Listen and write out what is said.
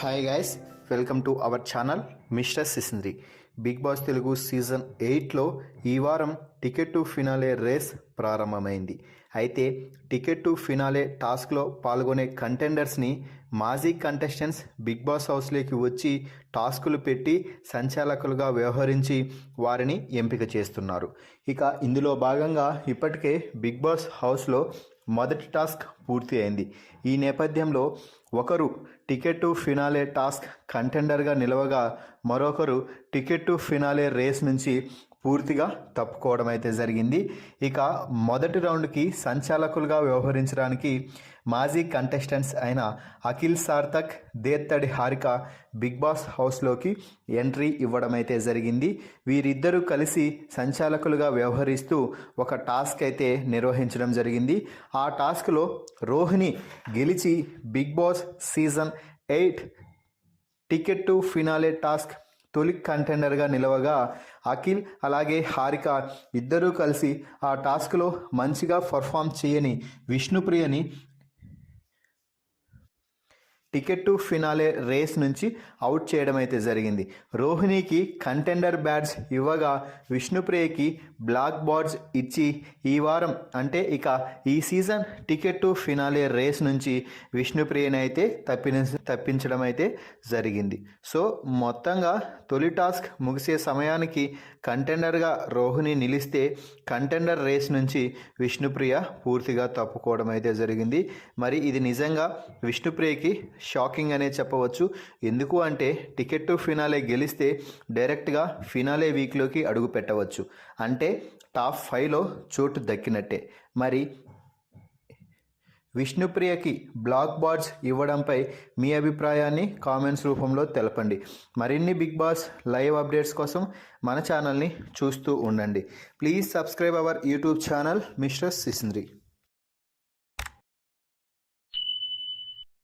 Hi guys, welcome to our channel mister Sisindri. Bigg Boss Telugu season 8లో ఈ వారం ticket to finale race ప్రారంభమైంది. అయితే టికెట్ టు ఫినాలే టాస్క్లో పాల్గొనే కంటెండర్స్ని మాజీ కంటెస్టెంట్స్ బిగ్ బాస్ హౌస్లోకి వచ్చి టాస్కులు పెట్టి సంచాలకులుగా వ్యవహరించి వారిని ఎంపిక చేస్తున్నారు. ఇక ఇందులో భాగంగా ఇప్పటికే బిగ్ బాస్ హౌస్లో మొదటి టాస్క్ పూర్తి అయింది. ఈ నేపథ్యంలో ఒకరు టికెట్ టు ఫినాలే టాస్క్ కంటెండర్గా నిలవగా మరొకరు టికెట్ టు ఫినాలే రేస్ నుంచి పూర్తిగా తప్పుకోవడం అయితే జరిగింది. ఇక మొదటి రౌండ్కి సంచాలకులుగా వ్యవహరించడానికి మాజీ కంటెస్టెంట్స్ అయిన అఖిల్ సార్థక్, దేత్తడి హారిక బిగ్ బాస్ హౌస్లోకి ఎంట్రీ ఇవ్వడం అయితే జరిగింది. వీరిద్దరూ కలిసి సంచాలకులుగా వ్యవహరిస్తూ ఒక టాస్క్ అయితే నిర్వహించడం జరిగింది. ఆ టాస్క్లో రోహిణి గెలిచి big boss season 8 ticket to finale task తొలి కంటెండర్గా నిలవగా అఖిల్ అలాగే హారిక ఇద్దరూ కలిసి ఆ టాస్క్లో మంచిగా పర్ఫామ్ చేయని విష్ణుప్రియని టికెట్ టు ఫినాలే రేస్ నుంచి అవుట్ చేయడం అయితే జరిగింది. రోహిణికి కంటెండర్ బ్యాడ్జ్ ఇవ్వగా విష్ణుప్రియకి బ్లాక్ బాడ్జ్ ఇచ్చి ఈ వారం అంటే ఇక ఈ season ticket to finale race నుంచి విష్ణుప్రియని అయితే తప్పించడం అయితే జరిగింది. సో మొత్తంగా తొలి టాస్క్ ముగిసే సమయానికి కంటెండర్గా రోహిణి నిలిస్తే కంటెండర్ రేస్ నుంచి విష్ణుప్రియ పూర్తిగా తప్పుకోవడం అయితే జరిగింది. మరి ఇది నిజంగా విష్ణుప్రియకి షాకింగ్ అనే చెప్పవచ్చు. ఎందుకు అంటే టికెట్ టు ఫినాలే గెలిస్తే డైరెక్ట్గా ఫినాలే వీక్లోకి అడుగు పెట్టవచ్చు, అంటే టాప్ 5లో చోటు దక్కినట్టే. మరి విష్ణుప్రియకి బ్లాక్ బాడ్స్ ఇవ్వడంపై మీ అభిప్రాయాన్ని కామెంట్స్ రూపంలో తెలపండి. మరిన్ని బిగ్ బాస్ లైవ్ అప్డేట్స్ కోసం మన ఛానల్ని చూస్తూ ఉండండి. Please subscribe our YouTube channel mister సిసింద్రి.